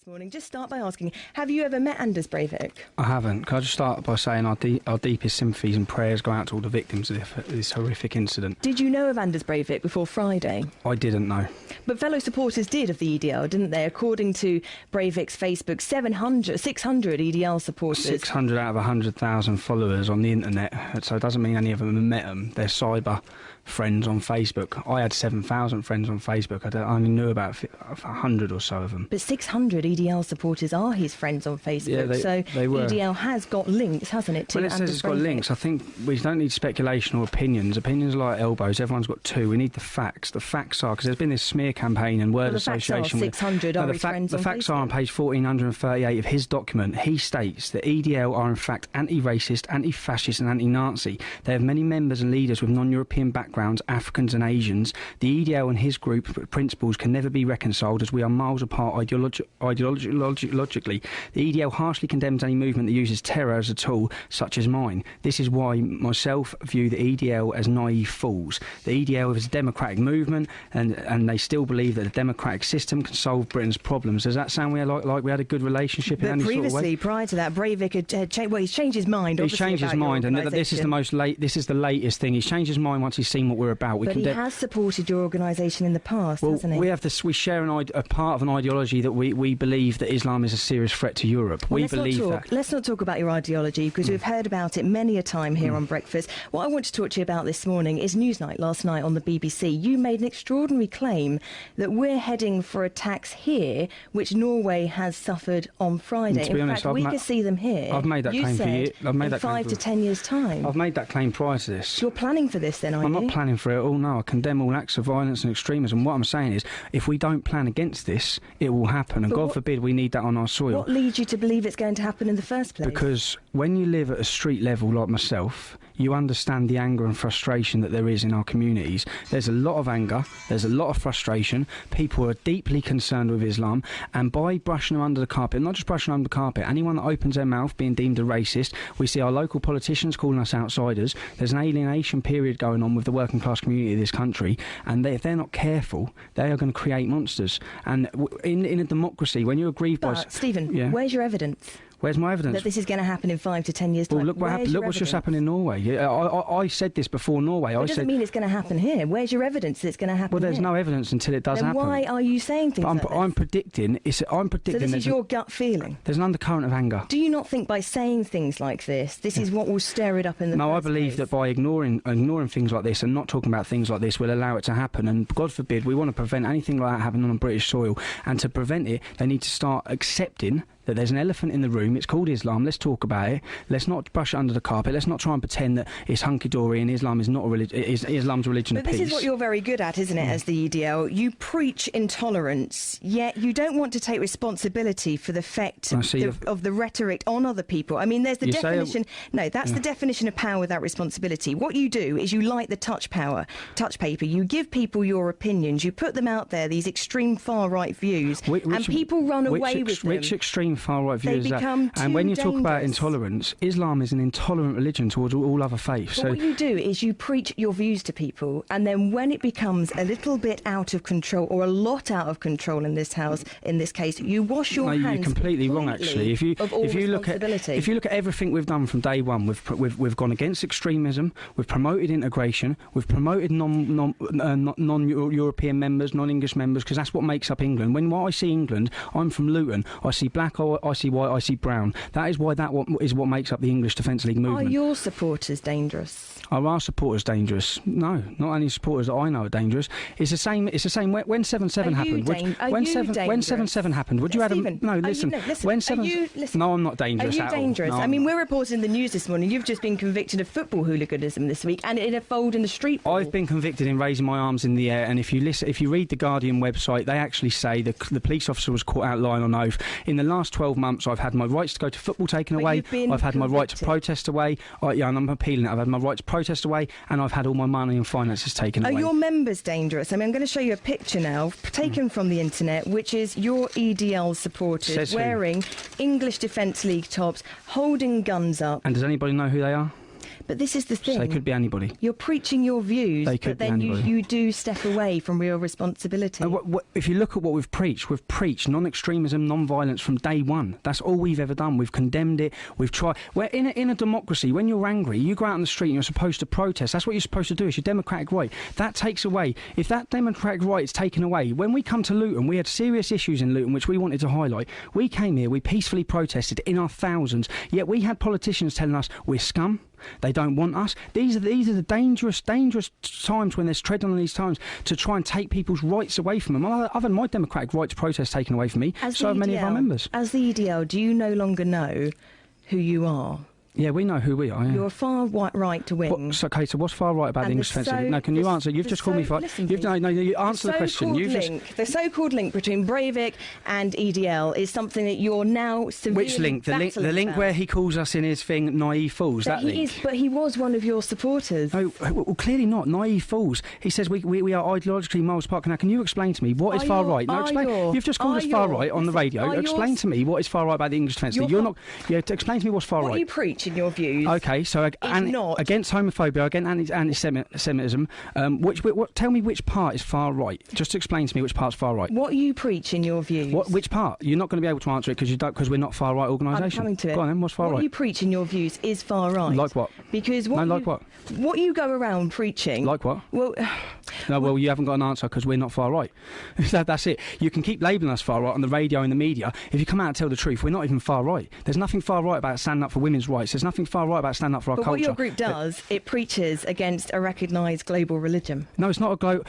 morning. Just start by asking, have you ever met Anders Breivik? I haven't. Can I just start by saying our deepest sympathies and prayers go out to all the victims of this horrific incident. Did you know of Anders Breivik before Friday? I didn't know. But fellow supporters did of the EDL, didn't they? According to Breivik's Facebook, 600 EDL supporters. 600 out of 100,000 followers on the internet. So it doesn't mean any of them have met them. They're cyber friends on Facebook. I had 7,000 friends on Facebook. I only knew about 100 or so of them. But 600 EDL supporters are his friends on Facebook. Yeah, they were. EDL has got links, hasn't it, to Well, it says it's got links. I think we don't need speculation or opinions. Opinions are like elbows. Everyone's got two. We need the facts. The facts are, because there's been this smear campaign and word association. The facts are 600 are his friends on Facebook. The facts are on page 1438 of his document. He states that EDL are in fact anti-racist, anti-fascist and anti-Nazi. They have many members and leaders with non-European backgrounds, Africans and Asians. The EDL and his group principles can never be reconciled as we are miles apart ideologically. The EDL harshly condemns any movement that uses terror as a tool, such as mine. This is why myself view the EDL as naive fools. The EDL is a democratic movement and they still believe that the democratic system can solve Britain's problems. Does that sound like we had a good relationship in any sort of way? Previously, prior to that, Breivik had changed. Well, he's changed his mind. He's changed his mind, and this is the latest thing. He's changed his mind once he's seen what we're about. But he has supported your organisation in the past, hasn't he? We share a part of an ideology that we believe that Islam is a serious threat to Europe. Well, we believe that. Let's not talk about your ideology, because we've heard about it many a time here on Breakfast. What I want to talk to you about this morning is Newsnight last night on the BBC. You made an extraordinary claim that we're heading for attacks here, which Norway has suffered on Friday. In fact, we could see them here. I've made that claim for you. I've made that claim 5 to 10 years' time. I've made that claim prior to this. You're planning for this then, are you? I'm not planning for it at all, no. I condemn all acts of violence and extremism. What I'm saying is, if we don't plan against this, it will happen. And God forbid we need that on our soil. What leads you to believe it's going to happen in the first place? Because when you live at a street level like myself, you understand the anger and frustration that there is in our communities. There's a lot of anger, there's a lot of frustration. People are deeply concerned with Islam, and by brushing them under the carpet, not just brushing them under the carpet, anyone that opens their mouth being deemed a racist, we see our local politicians calling us outsiders. There's an alienation period going on with the working class community of this country, and if they're not careful, they are going to create monsters. And in a democracy, when you're aggrieved by... Stephen, where's your evidence? Where's my evidence? That this is going to happen in 5 to 10 years' time. Well, look what happened. Look what's just happened in Norway. I said this before Norway. It doesn't mean it's going to happen here. Where's your evidence that it's going to happen? Well, there's no evidence until it does happen. Then why are you saying things like this? I'm predicting. I'm predicting. So this is your gut feeling. There's an undercurrent of anger. Do you not think by saying things like this is what will stir it up in the? No, first I believe place? that by ignoring things like this and not talking about things like this will allow it to happen. And God forbid, we want to prevent anything like that happening on British soil. And to prevent it, they need to start accepting that there's an elephant in the room. It's called Islam. Let's talk about it. Let's not brush it under the carpet. Let's not try and pretend that it's hunky-dory and Islam is not a religion. Islam's a religion of peace. But this is what you're very good at, isn't it, as the EDL? You preach intolerance, yet you don't want to take responsibility for the effect of the rhetoric on other people. I mean, there's the definition... No, that's the definition of power without responsibility. What you do is you light the touch paper. You give people your opinions. You put them out there, these extreme far-right views, and people run away with them. Which extreme far-right view is that? And when you talk about intolerance, Islam is an intolerant religion towards all other faiths. So what you do is you preach your views to people, and then when it becomes a little bit out of control, or a lot out of control in this house, in this case, you wash your hands. You're completely wrong, actually. If you look at everything we've done from day one, we've gone against extremism, we've promoted integration, we've promoted non-European members, non-English members, because that's what makes up England. When I see England, I'm from Luton, I see black, I see white, I see brown. That is why is what makes up the English Defence League movement. Are your supporters dangerous? Are our supporters dangerous? No, not any supporters that I know are dangerous. It's the same. When 7/7 happened. When 7/7 happened, would you have no? Listen. When 7. No, I'm not dangerous. Are you dangerous? No, I mean, we're reporting in the news this morning. You've just been convicted of football hooliganism this week, and in a fold in the street. I've been convicted in raising my arms in the air, and if you read the Guardian website, they actually say the police officer was caught out lying on oath. In the last 12 months, I've had my rights to go to football taken away. I've had my right to protest away. And I'm appealing it. I've had my right to protest away, and I've had all my money and finances taken away. Are your members dangerous? I mean, I'm going to show you a picture now, taken from the internet, which is your EDL supporters wearing English Defence League tops, holding guns up. And does anybody know who they are? But this is the thing. So they could be anybody. You're preaching your views, but then you do step away from real responsibility. If you look at what we've preached non-extremism, non-violence from day one. That's all we've ever done. We've condemned it. We've tried. We're in a democracy. When you're angry, you go out on the street and you're supposed to protest. That's what you're supposed to do. It's your democratic right. That takes away. If that democratic right is taken away, when we come to Luton, we had serious issues in Luton which we wanted to highlight. We came here, we peacefully protested in our thousands, yet we had politicians telling us we're scum, they don't want us. These are the dangerous times when there's treading on these times to try and take people's rights away from them. I've had my democratic right to protest taken away from me, so have many of our members. As the EDL, do you no longer know who you are? Yeah, we know who we are. Yeah. You're far right to wing. So what's far right about the English Defence League? No, can you answer? You've just called me far. You answer the question. The so-called link between Breivik and EDL is something that you're now severely Which link? The link where he calls us in his thing naive fools. That link. But he was one of your supporters. Oh, well, clearly not naive fools. He says we are ideologically miles apart. Now, can you explain to me what is far right? No, explain. You've just called us far right on the radio. Explain to me what is far right about the English Defence League. You're not. Yeah, explain to me what's far right. What you preach in your views. Okay, so against homophobia, against anti-Semitism, tell me which part is far right. Just explain to me which part's far right. What you preach in your views. Which part? You're not going to be able to answer it because we're not far right organisation. I'm coming to it. Go on then, what's far right? What you preach in your views is far right. Like what? Because what you go around preaching. Like what? Well, well, you haven't got an answer because we're not far right. That's it. You can keep labelling us far right on the radio and the media. If you come out and tell the truth, we're not even far right. There's nothing far right about standing up for women's rights. There's nothing far right about standing up for our culture. But what your group does, it preaches against a recognised global religion. No, it's not a global.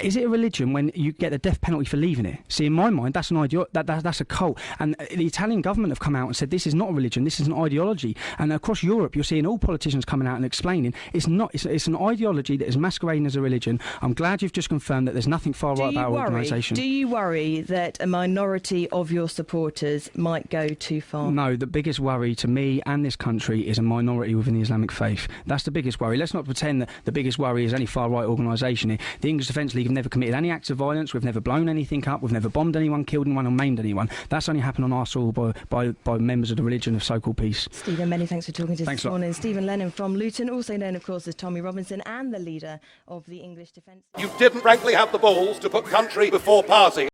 Is it a religion when you get the death penalty for leaving it? See, in my mind, that's an that's a cult. And the Italian government have come out and said this is not a religion. This is an ideology. And across Europe, you're seeing all politicians coming out and explaining it's not. It's an ideology that is masquerading as a religion. I'm glad you've just confirmed that there's nothing far right about our organisation. Do you worry that a minority of your supporters might go too far? No, the biggest worry to me and this country is a minority within the Islamic faith. That's the biggest worry. Let's not pretend that the biggest worry is any far-right organisation here. The English Defence League have never committed any acts of violence. We've never blown anything up. We've never bombed anyone, killed anyone or maimed anyone. That's only happened on our soil by members of the religion of so-called peace. Stephen, many thanks for talking to us this morning. Stephen Lennon from Luton, also known, of course, as Tommy Robinson, and the leader of the English Defence League. You didn't, frankly, have the balls to put country before party.